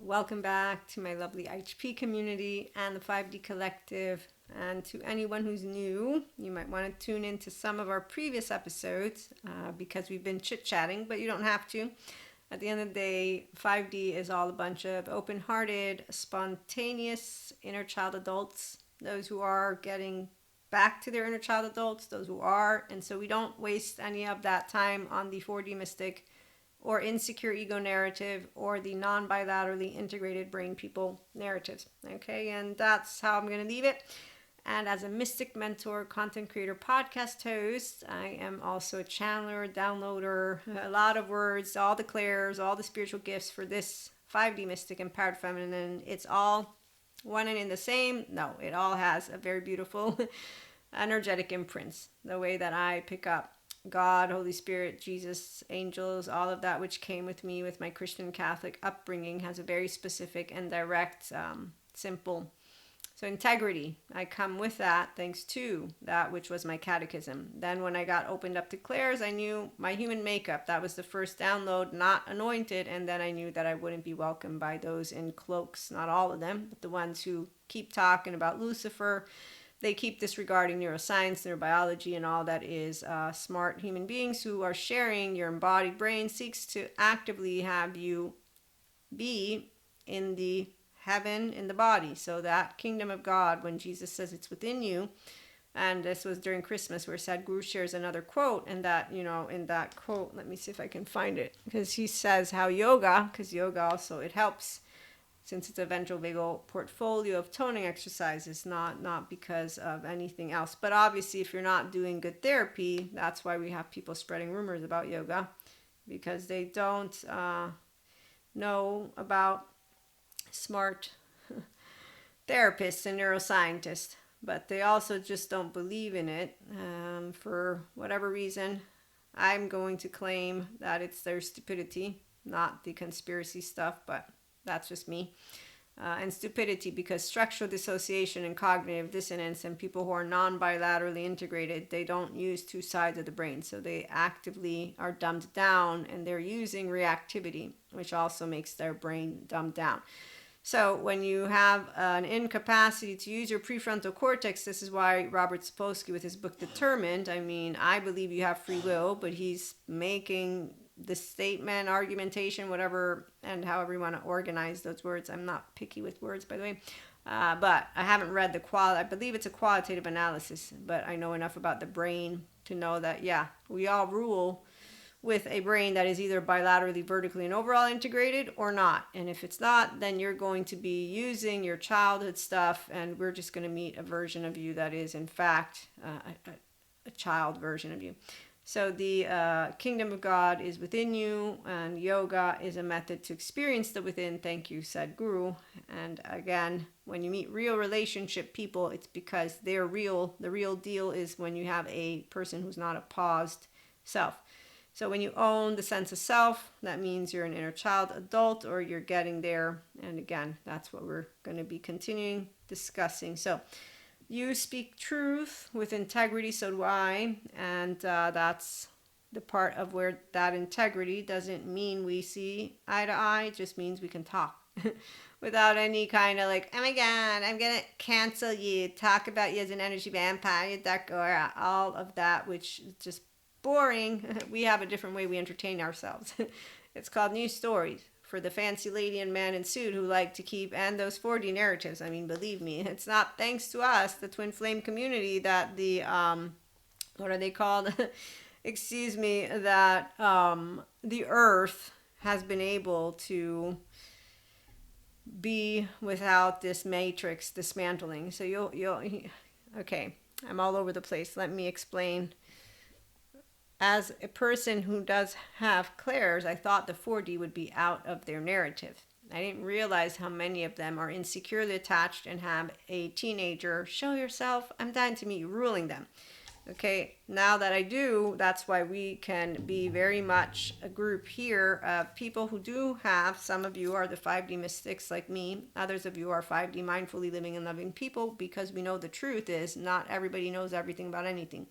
Welcome back to my lovely HP community and the 5D Collective. And to anyone who's new, you might want to tune into some of our previous episodes because we've been chit-chatting, but you don't have to. At the end of the day, 5D is all a bunch of open-hearted, spontaneous inner child adults, those who are getting back to their inner child adults, those who are. And so we don't waste any of that time on the 4D mystic or insecure ego narrative or the non-bilaterally integrated brain people narratives. Okay, and that's how I'm going to leave it. And as a mystic mentor, content creator, podcast host, I am also a channeler, downloader, a lot of words, all the clairs, all the spiritual gifts for this 5D mystic empowered feminine. It's all one and in the same. No, it all has a very beautiful energetic imprints, the way that I pick up God, Holy Spirit, Jesus, angels, all of that which came with me with my Christian Catholic upbringing has a very specific and direct, simple. So integrity, I come with that thanks to that which was my catechism. Then when I got opened up to clairs, I knew my human makeup. That was the first download, not anointed. And then I knew that I wouldn't be welcomed by those in cloaks, not all of them, but the ones who keep talking about Lucifer. They keep disregarding neuroscience, neurobiology, and all that is smart human beings who are sharing your embodied brain seeks to actively have you be in the heaven in the body. So that kingdom of God, when Jesus says it's within you, and this was during Christmas where Sadhguru shares another quote, and that, in that quote, let me see if I can find it, because he says how yoga, because yoga also, it helps since it's a ventral vagal portfolio of toning exercises, not because of anything else. But obviously, if you're not doing good therapy, that's why we have people spreading rumors about yoga, because they don't know about smart therapists and neuroscientists, but they also just don't believe in it for whatever reason. I'm going to claim that it's their stupidity, not the conspiracy stuff, but that's just me. And stupidity, because structural dissociation and cognitive dissonance and people who are non-bilaterally integrated, they don't use two sides of the brain. So they actively are dumbed down and they're using reactivity, which also makes their brain dumbed down. So when you have an incapacity to use your prefrontal cortex, this is why Robert Sapolsky with his book Determined, I believe you have free will, but he's making the statement, argumentation, whatever, and however you want to organize those words. I'm not picky with words, by the way. But I haven't read I believe it's a qualitative analysis, but I know enough about the brain to know that, yeah, we all rule with a brain that is either bilaterally, vertically, and overall integrated or not. And if it's not, then you're going to be using your childhood stuff, and we're just going to meet a version of you that is, in fact, a child version of you. So the kingdom of God is within you, and yoga is a method to experience the within. Thank you, Sadhguru. And again, when you meet real relationship people, it's because they're real. The real deal is when you have a person who's not a paused self. So when you own the sense of self, that means you're an inner child adult, or you're getting there. And again, that's what we're going to be continuing discussing. So you speak truth with integrity, so do I. And that's the part of where that integrity doesn't mean we see eye to eye. It just means we can talk without any kind of like, oh my God, I'm going to cancel you, talk about you as an energy vampire, you duck, or all of that, which is just boring. We have a different way we entertain ourselves. It's called news stories for the fancy lady and man in suit who like to keep, and those 4D narratives. Believe me, it's not thanks to us, the twin flame community, that the what are they called? Excuse me, that the earth has been able to be without this matrix dismantling. So you'll okay, I'm all over the place. Let me explain. As a person who does have clairs, I thought the 4D would be out of their narrative. I didn't realize how many of them are insecurely attached and have a teenager, show yourself, I'm dying to meet you, ruling them. Okay, now that I do, that's why we can be very much a group here of people who do have, some of you are the 5D mystics like me, others of you are 5D mindfully living and loving people, because we know the truth is not everybody knows everything about anything.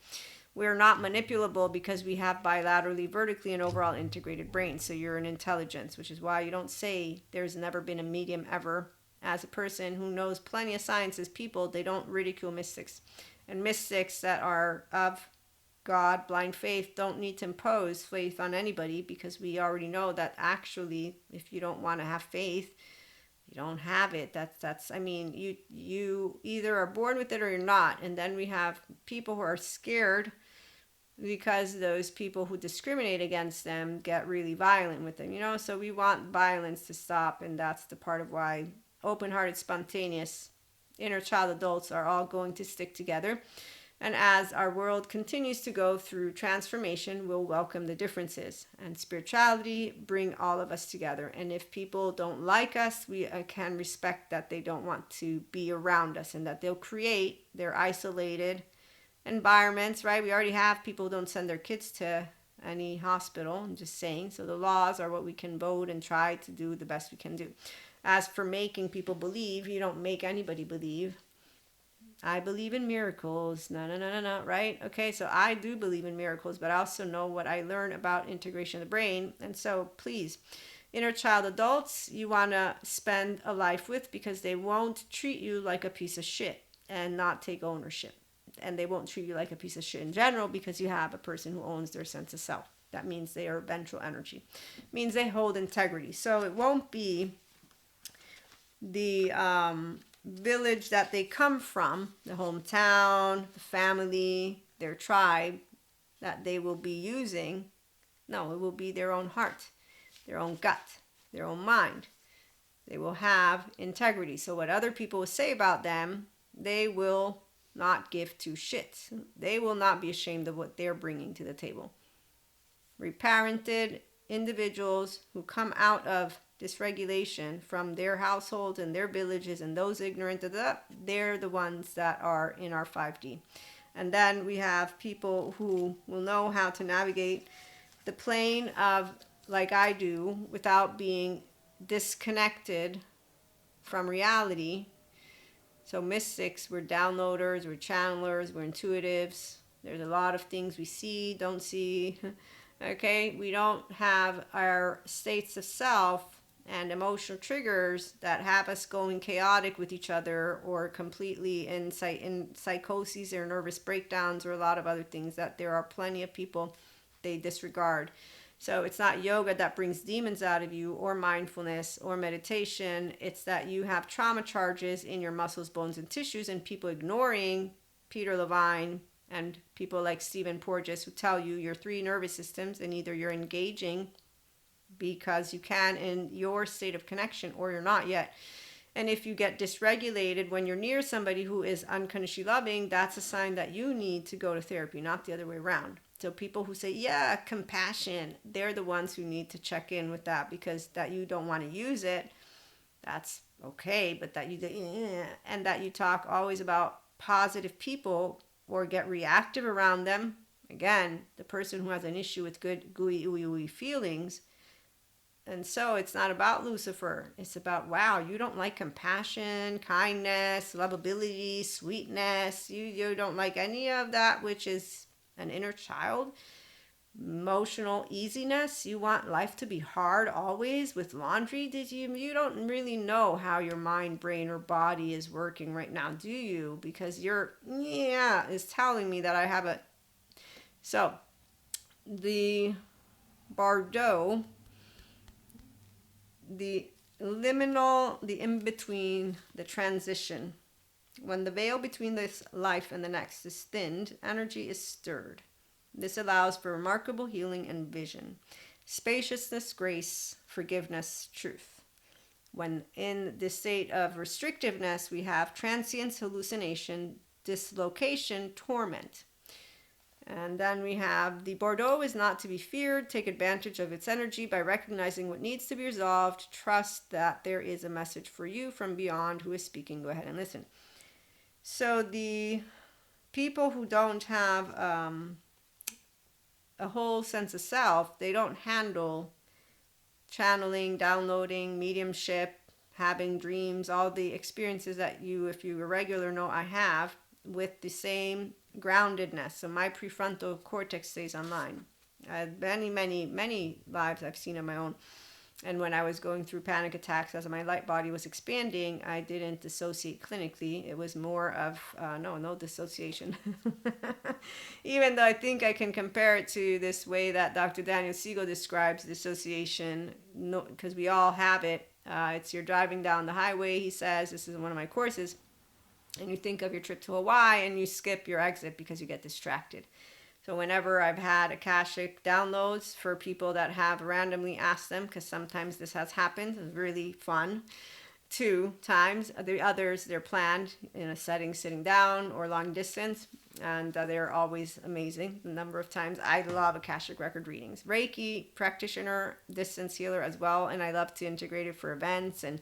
we're not manipulable because we have bilaterally, vertically, and overall integrated brains. So you're an intelligence, which is why you don't say there's never been a medium ever. As a person who knows plenty of science as people, they don't ridicule mystics. And mystics that are of God, blind faith, don't need to impose faith on anybody, because we already know that actually, if you don't want to have faith, you don't have it. That's I mean, you either are born with it or you're not. And then we have people who are scared because those people who discriminate against them get really violent with them, so we want violence to stop. And that's the part of why open-hearted, spontaneous, inner child adults are all going to stick together. And as our world continues to go through transformation, we'll welcome the differences. And spirituality bring all of us together. And if people don't like us, we can respect that they don't want to be around us, and that they'll create their isolated environments, right? We already have people who don't send their kids to any hospital, I'm just saying. So the laws are what we can vote and try to do the best we can do. As for making people believe, you don't make anybody believe. I believe in miracles. No, right? Okay, so I do believe in miracles, but I also know what I learned about integration of the brain. And so please, inner child adults, you want to spend a life with, because they won't treat you like a piece of shit and not take ownership. And they won't treat you like a piece of shit in general, because you have a person who owns their sense of self. That means they are ventral energy. It means they hold integrity. So it won't be the village that they come from, the hometown, the family, their tribe, that they will be using. No, it will be their own heart, their own gut, their own mind. They will have integrity. So what other people will say about them, they will not give two shits. They will not be ashamed of what they're bringing to the table. Reparented individuals who come out of dysregulation from their households and their villages, and those ignorant of that, they're the ones that are in our 5D. And then we have people who will know how to navigate the plane of, like I do, without being disconnected from reality. So mystics, we're downloaders, we're channelers, we're intuitives. There's a lot of things we see, don't see. Okay, we don't have our states of self and emotional triggers that have us going chaotic with each other, or completely in psychoses or nervous breakdowns, or a lot of other things that there are plenty of people they disregard. So it's not yoga that brings demons out of you, or mindfulness, or meditation. It's that you have trauma charges in your muscles, bones, and tissues, and people ignoring Peter Levine and people like Stephen Porges, who tell you your three nervous systems, and either you're engaging because you can in your state of connection, or you're not yet. And if you get dysregulated when you're near somebody who is unconditionally loving, that's a sign that you need to go to therapy, not the other way around. So people who say, yeah, compassion, they're the ones who need to check in with that, because that you don't want to use it, that's okay. But that you, and that you talk always about positive people or get reactive around them. Again, the person who has an issue with good, gooey, ooey, ooey feelings. And so it's not about Lucifer. It's about, wow, you don't like compassion, kindness, lovability, sweetness. You don't like any of that, which is an inner child. Emotional easiness. You want life to be hard always with laundry. You don't really know how your mind, brain, or body is working right now, do you? Because is telling me that I have a... So, the Bardo, the liminal, the in-between, the transition. When the veil between this life and the next is thinned, energy is stirred. This allows for remarkable healing and vision, spaciousness, grace, forgiveness, truth. When in the state of restrictiveness, we have transience, hallucination, dislocation, torment. And then we have the Bordeaux is not to be feared. Take advantage of its energy by recognizing what needs to be resolved. Trust that there is a message for you from beyond who is speaking. Go ahead and listen. So the people who don't have a whole sense of self, they don't handle channeling, downloading, mediumship, having dreams, all the experiences that you, if you're a regular, know I have, with the same groundedness. So my prefrontal cortex stays online. I had many lives I've seen on my own. And when I was going through panic attacks as my light body was expanding, I didn't dissociate clinically. It was more of, no dissociation. Even though I think I can compare it to this way that Dr. Daniel Siegel describes dissociation, no, because we all have it. It's you're driving down the highway, he says, this is one of my courses, and you think of your trip to Hawaii and you skip your exit because you get distracted. So whenever I've had Akashic downloads for people that have randomly asked them, because sometimes this has happened, it's really fun. 2 times, the others, they're planned in a setting, sitting down or long distance, and they're always amazing. The number of times, I love Akashic record readings. Reiki practitioner, distance healer as well, and I love to integrate it for events and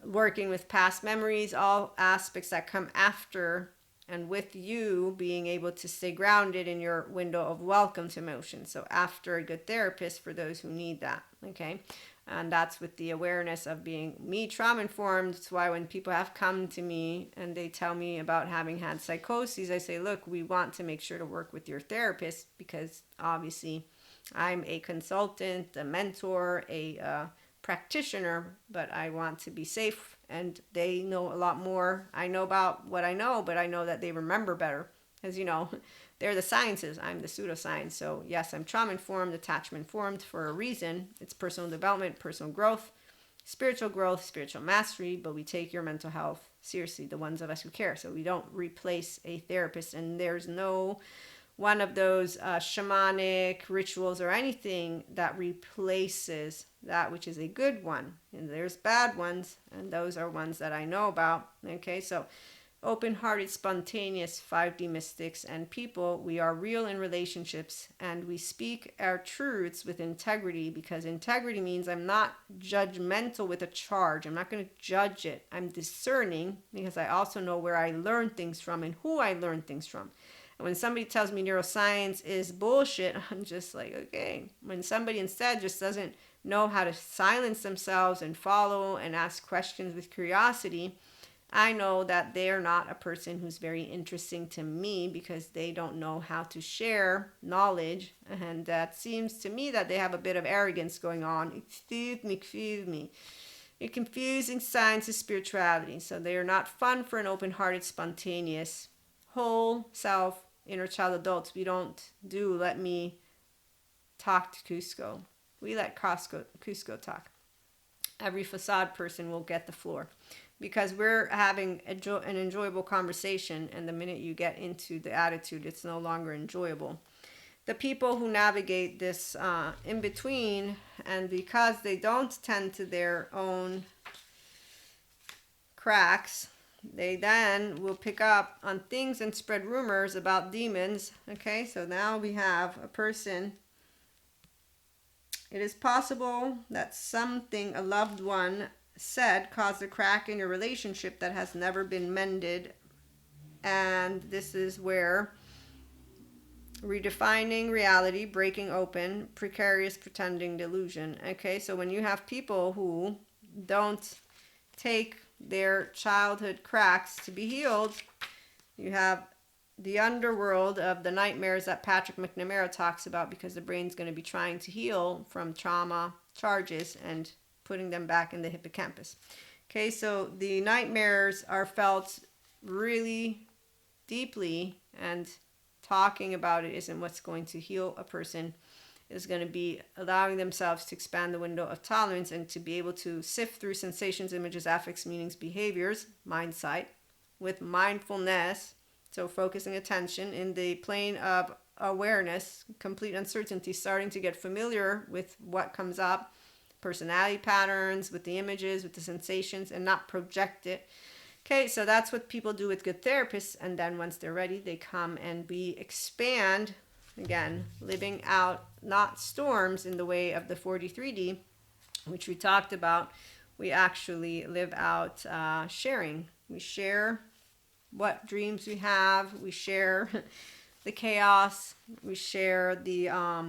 working with past memories, all aspects that come after and with you being able to stay grounded in your window of welcome to emotion. So after a good therapist for those who need that, okay? And that's with the awareness of being me trauma informed. That's why when people have come to me and they tell me about having had psychoses, I say, look, we want to make sure to work with your therapist, because obviously I'm a consultant, a mentor, a practitioner, but I want to be safe, and they know a lot more. I know about what I know, but I know that they remember better, as you know, they're the sciences, I'm the pseudoscience. So yes, I'm trauma informed, attachment informed for a reason. It's personal development, personal growth, spiritual mastery, but we take your mental health seriously, the ones of us who care. So we don't replace a therapist, and there's no one of those shamanic rituals or anything that replaces that which is a good one. And there's bad ones, and those are ones that I know about. Okay, so open-hearted, spontaneous 5D mystics and people, we are real in relationships, and we speak our truths with integrity, because integrity means I'm not judgmental with a charge. I'm not going to judge it. I'm discerning, because I also know where I learn things from and who I learn things from. And when somebody tells me neuroscience is bullshit, I'm just like, okay. When somebody instead just doesn't know how to silence themselves and follow and ask questions with curiosity, I know that they're not a person who's very interesting to me, because they don't know how to share knowledge. And that seems to me that they have a bit of arrogance going on. Excuse me. You're confusing science and spirituality. So they are not fun for an open-hearted, spontaneous, whole self, inner child adults. We don't do let me talk to Cusco. We let Cusco talk. Every facade person will get the floor, because we're having an enjoyable conversation, and the minute you get into the attitude, it's no longer enjoyable. The people who navigate this in between, and because they don't tend to their own cracks, they then will pick up on things and spread rumors about demons. Okay, so now we have a person. It is possible that something a loved one said caused a crack in your relationship that has never been mended. And this is where redefining reality, breaking open, precarious pretending delusion. Okay, so when you have people who don't take their childhood cracks to be healed, you have the underworld of the nightmares that Patrick McNamara talks about, because the brain's going to be trying to heal from trauma charges and putting them back in the hippocampus. Okay, so the nightmares are felt really deeply, and talking about it isn't what's going to heal a person. Is going to be allowing themselves to expand the window of tolerance and to be able to sift through sensations, images, affects, meanings, behaviors, mind sight, with mindfulness. So focusing attention in the plane of awareness, complete uncertainty, starting to get familiar with what comes up, personality patterns, with the images, with the sensations, and not project it. Okay, so that's what people do with good therapists. And then once they're ready, they come and we expand. Again, living out not storms in the way of the 43D, which we talked about. We actually live out sharing. We share what dreams we have. We share the chaos. We share the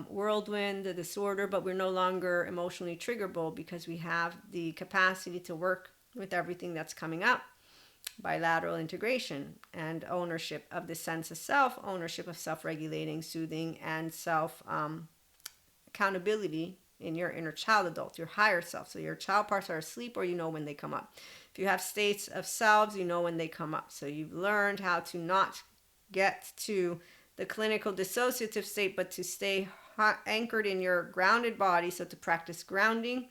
whirlwind, the disorder, but we're no longer emotionally triggerable, because we have the capacity to work with everything that's coming up. bilateral integration and ownership of the sense of self, ownership of self-regulating, soothing, and self accountability in your inner child adult, your higher self. So your child parts are asleep, or you know when they come up. If you have states of selves, you know when they come up. So you've learned how to not get to the clinical dissociative state, but to stay anchored in your grounded body. So to practice grounding,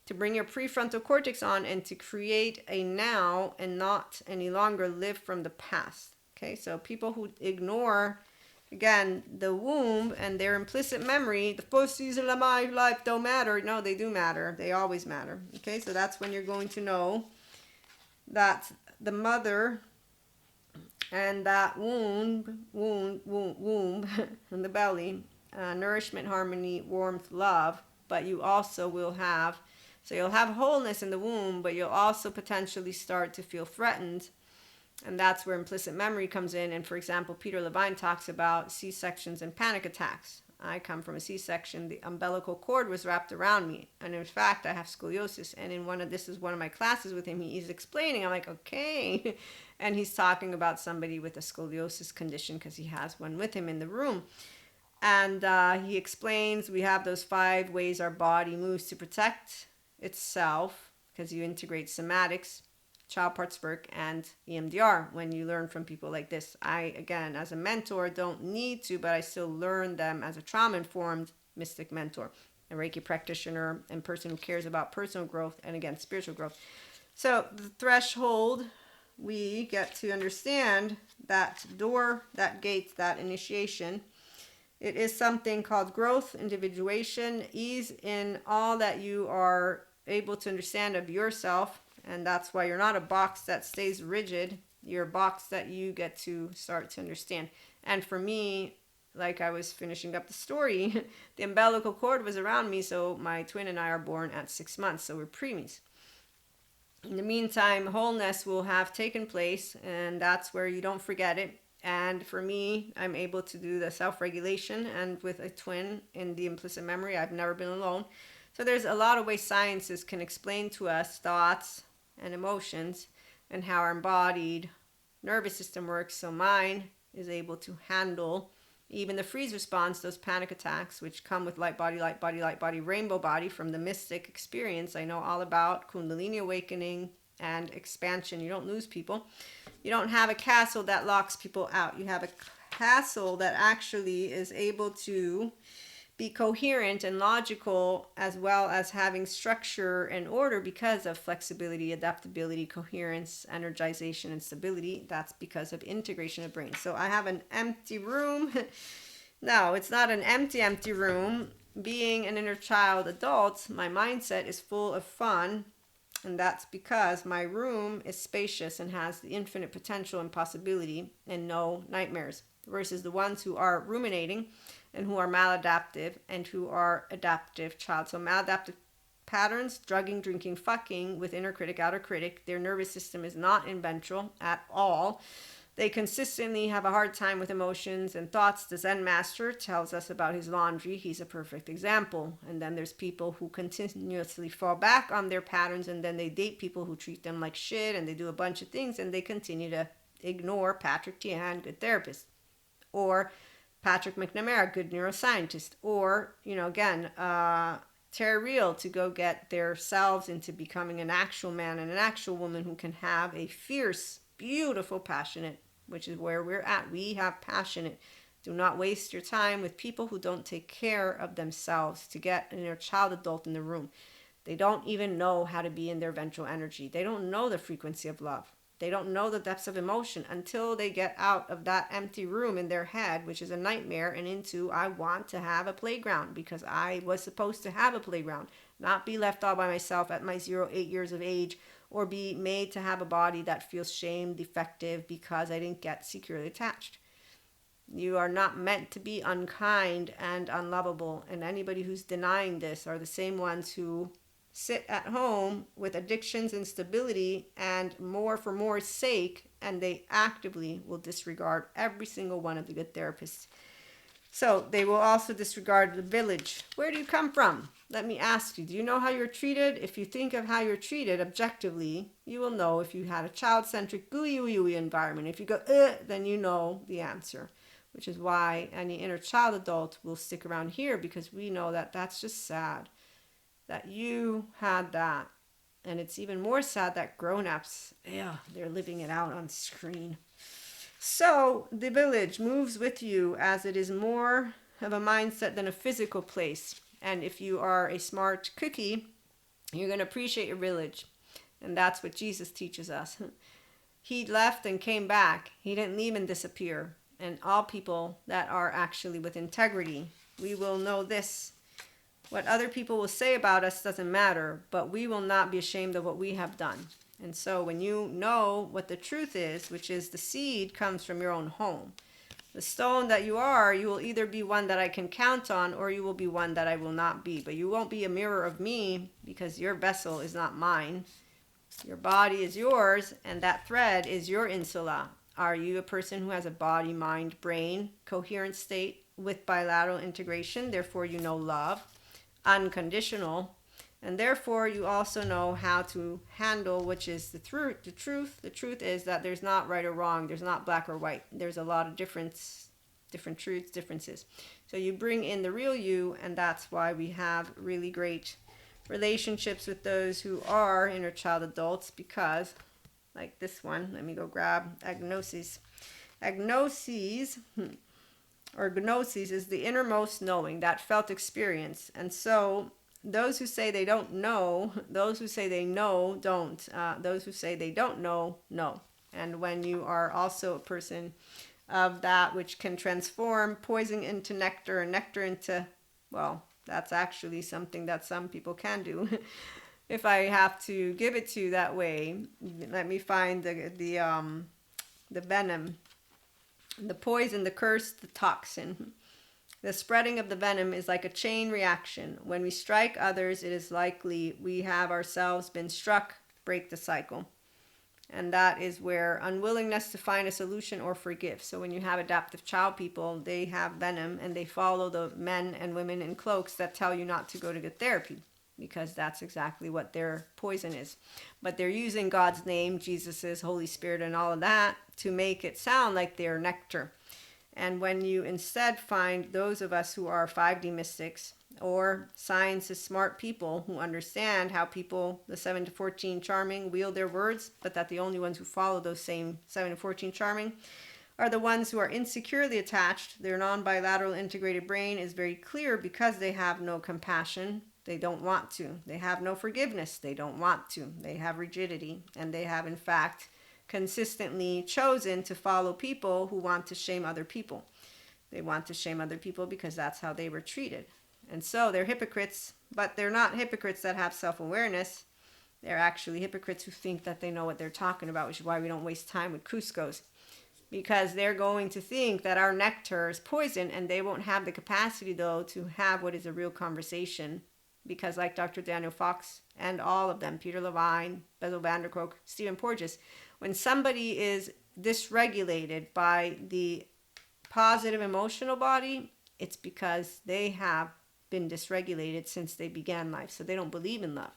to bring your prefrontal cortex on, and to create a now and not any longer live from the past. Okay, so people who ignore, again, the womb and their implicit memory, the first season of my life don't matter. No, they do matter. They always matter. Okay, so that's when you're going to know that the mother and that womb in the belly, nourishment, harmony, warmth, love, but you also will have, so you'll have wholeness in the womb, but you'll also potentially start to feel threatened. And that's where implicit memory comes in. And for example, Peter Levine talks about C-sections and panic attacks. I come from a C-section. The umbilical cord was wrapped around me. And in fact, I have scoliosis. And this is one of my classes with him. He's explaining. I'm like, okay. And he's talking about somebody with a scoliosis condition because he has one with him in the room. And he explains we have those 5 ways our body moves to protect itself, because you integrate somatics, child parts work, and EMDR when you learn from people like this. I, again, as a mentor, don't need to, but I still learn them as a trauma-informed mystic mentor, a Reiki practitioner, and person who cares about personal growth and, again, spiritual growth. So the threshold, we get to understand that door, that gate, that initiation. It is something called growth, individuation, ease in all that you are able to understand of yourself. And that's why you're not a box that stays rigid. You're a box that you get to start to understand. And for me, like I was finishing up the story, the umbilical cord was around me. So my twin and I are born at 6 months. So we're preemies. In the meantime, wholeness will have taken place. And that's where you don't forget it. And for me, I'm able to do the self-regulation. And with a twin in the implicit memory, I've never been alone. So there's a lot of ways sciences can explain to us thoughts and emotions and how our embodied nervous system works. So mine is able to handle even the freeze response, those panic attacks, which come with light body, light body, light body, rainbow body from the mystic experience. I know all about Kundalini awakening and expansion. You don't lose people. You don't have a castle that locks people out. You have a castle that actually is able to be coherent and logical, as well as having structure and order because of flexibility, adaptability, coherence, energization, and stability. That's because of integration of brain. So I have an empty room. No, it's not an empty room. Being an inner child adult, my mindset is full of fun. And that's because my room is spacious and has the infinite potential and possibility and no nightmares. Versus the ones who are ruminating and who are maladaptive and who are adaptive child. So maladaptive patterns, drugging, drinking, fucking with inner critic, outer critic. Their nervous system is not in ventral at all. They consistently have a hard time with emotions and thoughts. The Zen master tells us about his laundry. He's a perfect example. And then there's people who continuously fall back on their patterns, and then they date people who treat them like shit, and they do a bunch of things, and they continue to ignore Patrick Tiahan, good therapist. Or Patrick McNamara, good neuroscientist. Or, Terry Real, to go get themselves into becoming an actual man and an actual woman who can have a fierce, beautiful, passionate, which is where we're at. We have passionate. Do not waste your time with people who don't take care of themselves to get an inner child adult in the room. They don't even know how to be in their ventral energy. They don't know the frequency of love. They don't know the depths of emotion until they get out of that empty room in their head, which is a nightmare, and into, I want to have a playground because I was supposed to have a playground, not be left all by myself at my 8 years of age, or be made to have a body that feels shame, defective because I didn't get securely attached. You are not meant to be unkind and unlovable, and anybody who's denying this are the same ones who sit at home with addictions, instability, and more for more's sake, and they actively will disregard every single one of the good therapists. So they will also disregard the village. Where do you come from? Let me ask you, do you know how you're treated? If you think of how you're treated objectively, you will know if you had a child-centric gooey environment. If you go, then you know the answer, which is why any inner child adult will stick around here, because we know that that's just sad that you had that. And it's even more sad that grown-ups, they're living it out on screen. So the village moves with you as it is more of a mindset than a physical place. And if you are a smart cookie, you're going to appreciate your village. And that's what Jesus teaches us. He left and came back. He didn't leave and disappear. And all people that are actually with integrity, we will know this. What other people will say about us doesn't matter, but we will not be ashamed of what we have done. And so when you know what the truth is, which is the seed comes from your own home. The stone that you are, you will either be one that I can count on, or you will be one that I will not be. But you won't be a mirror of me, because your vessel is not mine. Your body is yours, and that thread is your insula. Are you a person who has a body, mind, brain, coherent state with bilateral integration? Therefore, you know love, unconditional. And therefore, you also know how to handle, which is the truth. The truth is that there's not right or wrong. There's not black or white. There's a lot of different truths, differences. So you bring in the real you, and that's why we have really great relationships with those who are inner child adults, because, like this one, let me go grab agnosis. Agnosis, or gnosis, is the innermost knowing, that felt experience. And so those who say they don't know, those who say they know, don't. Those who say they don't know, know. And when you are also a person of that which can transform poison into nectar and nectar into, well, that's actually something that some people can do. If I have to give it to you that way, let me find the venom, the poison, the curse, the toxin. The spreading of the venom is like a chain reaction. When we strike others, it is likely we have ourselves been struck. Break the cycle. And that is where unwillingness to find a solution or forgive. So when you have adaptive child people, they have venom, and they follow the men and women in cloaks that tell you not to go to get therapy, because that's exactly what their poison is. But they're using God's name, Jesus's, Holy Spirit, and all of that to make it sound like they're nectar. And when you instead find those of us who are 5D mystics, or science is smart people who understand how people, the 7 to 14 charming, wield their words, but that the only ones who follow those same 7 to 14 charming are the ones who are insecurely attached. Their non-bilateral integrated brain is very clear because they have no compassion. They don't want to. They have no forgiveness. They don't want to. They have rigidity. And they have, in fact, consistently chosen to follow people who want to shame other people. They want to shame other people because that's how they were treated. And so they're hypocrites, but they're not hypocrites that have self-awareness. They're actually hypocrites who think that they know what they're talking about, which is why we don't waste time with Cuscos. Because they're going to think that our nectar is poison, and they won't have the capacity, though, to have what is a real conversation. Because like Dr. Daniel Fox and all of them, Peter Levine, Bezel van der Kolk, Stephen Porges, when somebody is dysregulated by the positive emotional body, it's because they have been dysregulated since they began life. So they don't believe in love.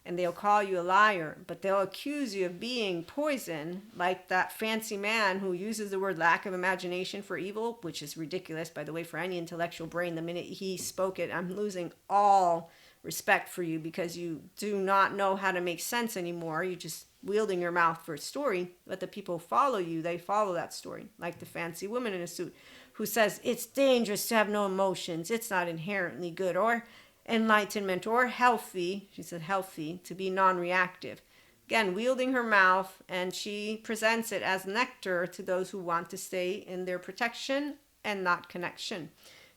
And they'll call you a liar, but they'll accuse you of being poison, like that fancy man who uses the word lack of imagination for evil, which is ridiculous, by the way, for any intellectual brain. The minute he spoke it, I'm losing all respect for you, because you do not know how to make sense anymore. You're just wielding your mouth for a story, but the people who follow you, they follow that story. Like the fancy woman in a suit who says it's dangerous to have no emotions, it's not inherently good or enlightenment or healthy, she said healthy, to be non-reactive. Again, wielding her mouth, and she presents it as nectar to those who want to stay in their protection and not connection.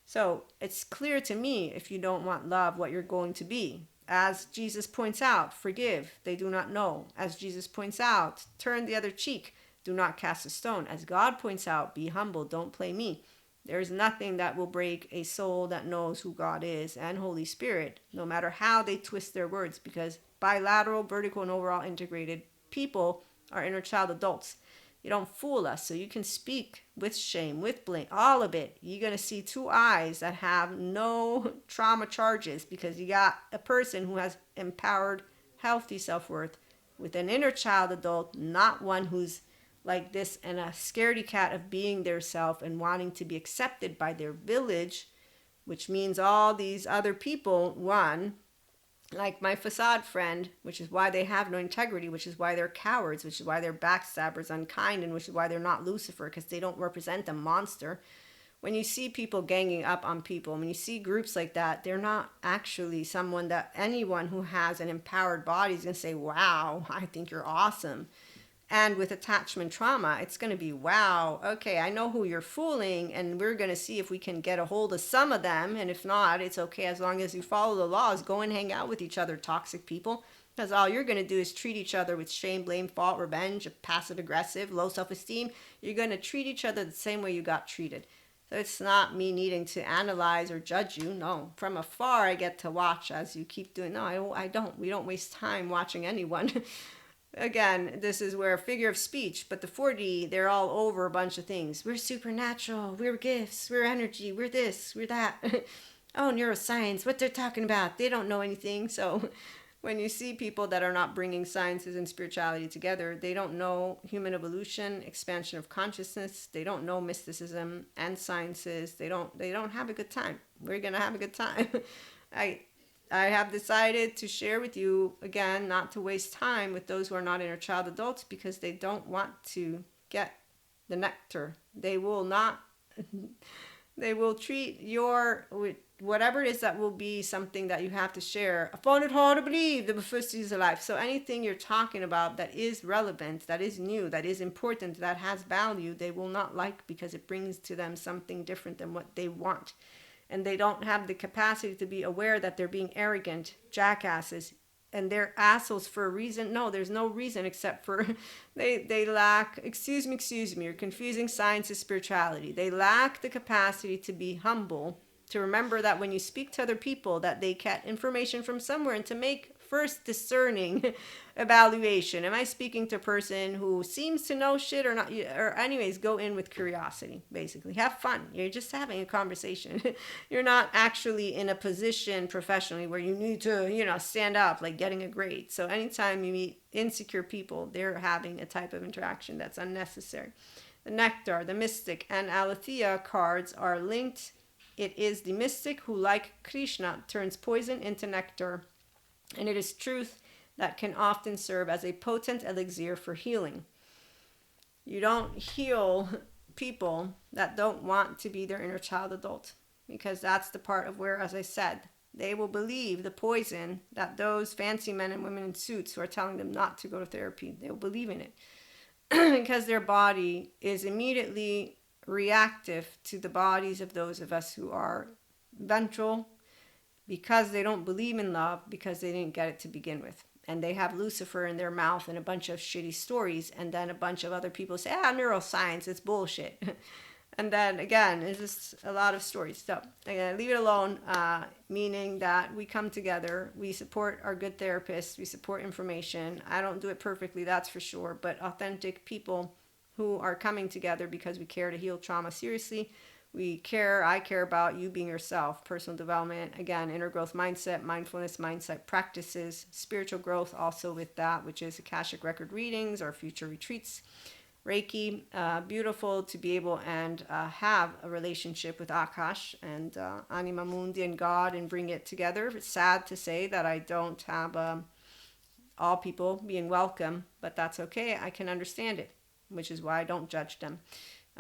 So it's clear to me, if you don't want love, what you're going to be. As Jesus points out, forgive, they do not know. As Jesus points out, turn the other cheek, do not cast a stone. As God points out, be humble, don't play me. There is nothing that will break a soul that knows who God is and Holy Spirit, no matter how they twist their words, because bilateral, vertical, and overall integrated people are inner child adults. You don't fool us. So you can speak with shame, with blame, all of it. You're going to see two eyes that have no trauma charges, because you got a person who has empowered, healthy self-worth with an inner child adult, not one who's like this and a scaredy cat of being their self and wanting to be accepted by their village, which means all these other people, one, like my facade friend, which is why they have no integrity, which is why they're cowards, which is why they're backstabbers, unkind, and which is why they're not Lucifer, because they don't represent a monster. When you see people ganging up on people, when you see groups like that, they're not actually someone that anyone who has an empowered body is going to say, wow, I think you're awesome. And with attachment trauma, it's going to be, wow, okay, I know who you're fooling, and we're going to see if we can get a hold of some of them. And if not, it's okay, as long as you follow the laws. Go and hang out with each other, toxic people, because all you're going to do is treat each other with shame, blame, fault, revenge, passive aggressive, low self-esteem. You're going to treat each other the same way you got treated. So it's not me needing to analyze or judge you. No, from afar, I get to watch as you keep doing. No, I don't. We don't waste time watching anyone. Again, this is where figure of speech, but the 4D, they're all over a bunch of things. We're supernatural, we're gifts, we're energy, we're this, we're that. Oh, neuroscience, what they're talking about, they don't know anything. So when you see people that are not bringing sciences and spirituality together, they don't know human evolution, expansion of consciousness, they don't know mysticism and sciences, they don't have a good time. We're going to have a good time. I have decided to share with you, again, not to waste time with those who are not inner child adults, because they don't want to get the nectar. They will not, they will treat your, whatever it is that will be something that you have to share. I found it hard to believe the first is alive. So anything you're talking about that is relevant, that is new, that is important, that has value, they will not like, because it brings to them something different than what they want. And they don't have the capacity to be aware that they're being arrogant, jackasses, and they're assholes for a reason. No, there's no reason except for they lack, excuse me, you're confusing science and spirituality. They lack the capacity to be humble, to remember that when you speak to other people, that they get information from somewhere, and to make first discerning evaluation. Am I speaking to a person who seems to know shit or not? Or anyways, go in with curiosity, basically. Have fun. You're just having a conversation. You're not actually in a position professionally where you need to, stand up, like getting a grade. So anytime you meet insecure people, they're having a type of interaction that's unnecessary. The Nectar, the Mystic, and Aletheia cards are linked. It is the mystic who, like Krishna, turns poison into nectar. And it is truth that can often serve as a potent elixir for healing. You don't heal people that don't want to be their inner child adult, because that's the part of where, as I said, they will believe the poison that those fancy men and women in suits who are telling them not to go to therapy, they will believe in it because their body is immediately reactive to the bodies of those of us who are ventral, because they don't believe in love, because they didn't get it to begin with. And they have Lucifer in their mouth and a bunch of shitty stories. And then a bunch of other people say, neuroscience, it's bullshit. And then again, it's just a lot of stories. So again, leave it alone, meaning that we come together, we support our good therapists, we support information. I don't do it perfectly, that's for sure, but authentic people who are coming together because we care to heal trauma seriously. I care about you being yourself, personal development, again, inner growth mindset, mindfulness mindset practices, spiritual growth also with that, which is Akashic record readings or future retreats, Reiki. Beautiful to be able and have a relationship with Akash and Anima Mundi and God and bring it together. It's sad to say that I don't have all people being welcome, but that's okay. I can understand it, which is why I don't judge them.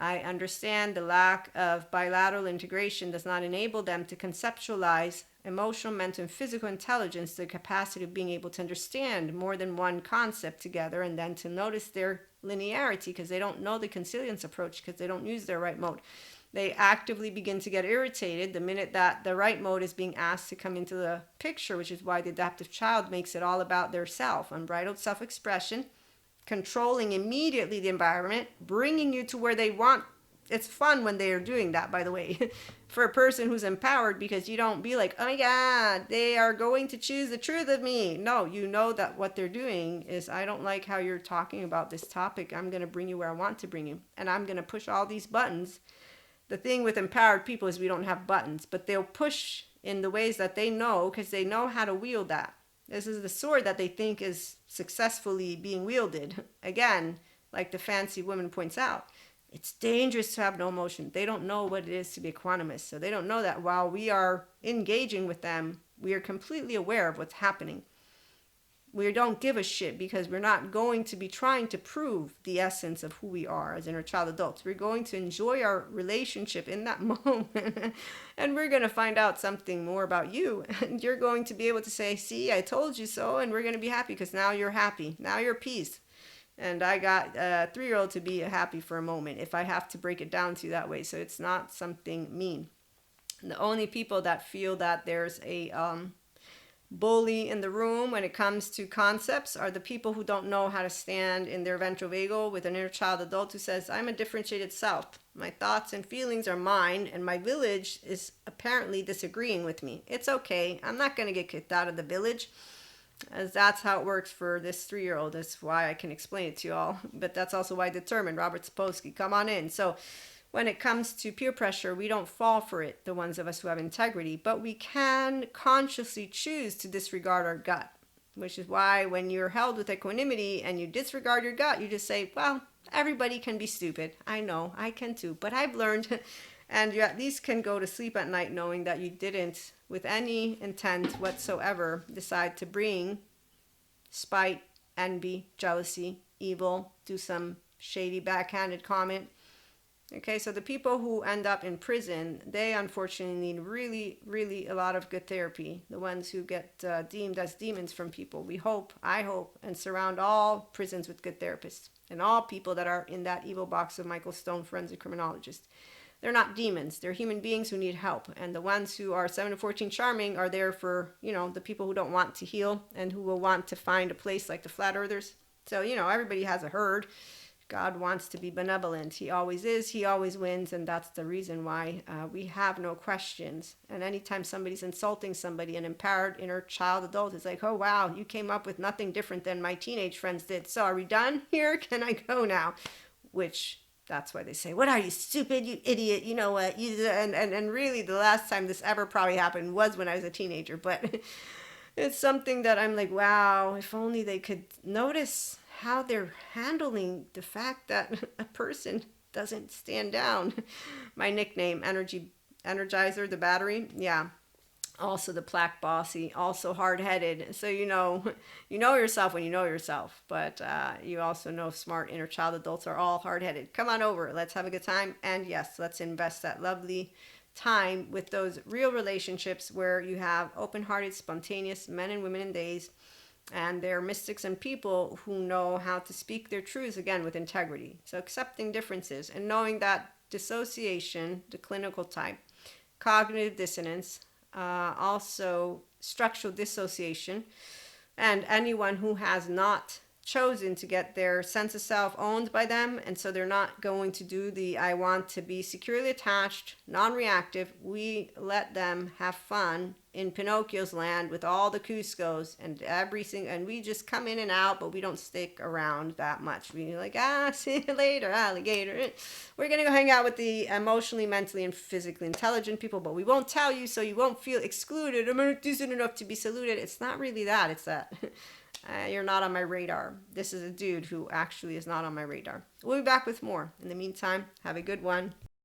I understand the lack of bilateral integration does not enable them to conceptualize emotional, mental, and physical intelligence, the capacity of being able to understand more than one concept together, and then to notice their linearity, because they don't know the consilience approach, because they don't use their right mode. They actively begin to get irritated the minute that the right mode is being asked to come into the picture, which is why the adaptive child makes it all about their self, unbridled self-expression, controlling immediately the environment, bringing you to where they want It's fun when they are doing that, by the way, for a person who's empowered, because you don't be like, oh my God, they are going to choose the truth of me. No, you know that what they're doing is, I don't like how you're talking about this topic. I'm going to bring you where I want to bring you. And I'm going to push all these buttons. The thing with empowered people is we don't have buttons, but they'll push in the ways that they know, because they know how to wield that. This is the sword that they think is successfully being wielded. Again, like the fancy woman points out, it's dangerous to have no emotion. They don't know what it is to be equanimous. So they don't know that while we are engaging with them, we are completely aware of what's happening. We don't give a shit, because we're not going to be trying to prove the essence of who we are as inner child adults. We're going to enjoy our relationship in that moment. And we're going to find out something more about you. And you're going to be able to say, see, I told you so. And we're going to be happy, because now you're happy. Now you're at peace. And I got a 3-year-old to be happy for a moment, if I have to break it down to you that way. So it's not something mean. And the only people that feel that there's a bully in the room when it comes to concepts are the people who don't know how to stand in their ventral vagal with an inner child adult who says, I'm a differentiated self. My thoughts and feelings are mine, and my village is apparently disagreeing with me. It's okay. I'm not going to get kicked out of the village, as that's how it works for this 3-year-old. That's why I can explain it to you all. But that's also why I determined Robert Sapolsky, come on in. So when it comes to peer pressure, we don't fall for it, the ones of us who have integrity, but we can consciously choose to disregard our gut, which is why when you're held with equanimity and you disregard your gut, you just say, well, everybody can be stupid. I know, I can too, but I've learned. And you at least can go to sleep at night knowing that you didn't, with any intent whatsoever, decide to bring spite, envy, jealousy, evil, do some shady backhanded comment. Okay, so the people who end up in prison, they unfortunately need really, really a lot of good therapy. The ones who get deemed as demons from people. We hope, I hope, and surround all prisons with good therapists. And all people that are in that evil box of Michael Stone, forensic criminologist. They're not demons. They're human beings who need help. And the ones who are 7 to 14 charming are there for, the people who don't want to heal and who will want to find a place like the flat earthers. So, everybody has a herd. God wants to be benevolent. He always is. He always wins. And that's the reason why we have no questions. And anytime somebody's insulting somebody, an empowered inner child adult is like, oh, wow, you came up with nothing different than my teenage friends did. So are we done here? Can I go now? Which, that's why they say, what are you, stupid, you idiot? You know what? And really the last time this ever probably happened was when I was a teenager. But it's something that I'm like, wow, if only they could notice how they're handling the fact that a person doesn't stand down. My nickname, Energizer, the battery. Yeah. Also the plaque bossy, also hard-headed. So you know yourself when you know yourself. But you also know smart inner child adults are all hard-headed. Come on over. Let's have a good time. And yes, let's invest that lovely time with those real relationships where you have open-hearted, spontaneous men and women in days. And they're mystics and people who know how to speak their truths, again, with integrity. So accepting differences and knowing that dissociation, the clinical type, cognitive dissonance, also structural dissociation, and anyone who has not chosen to get their sense of self owned by them, and so they're not going to do the I want to be securely attached, non-reactive. We let them have fun in Pinocchio's land with all the Cuscos and everything, and we just come in and out, but we don't stick around that much. We're like, see you later, alligator. We're gonna go hang out with the emotionally, mentally, and physically intelligent people, but we won't tell you so you won't feel excluded. I'm not decent enough to be saluted. It's not really that. It's that you're not on my radar. This is a dude who actually is not on my radar. We'll be back with more. In the meantime, have a good one.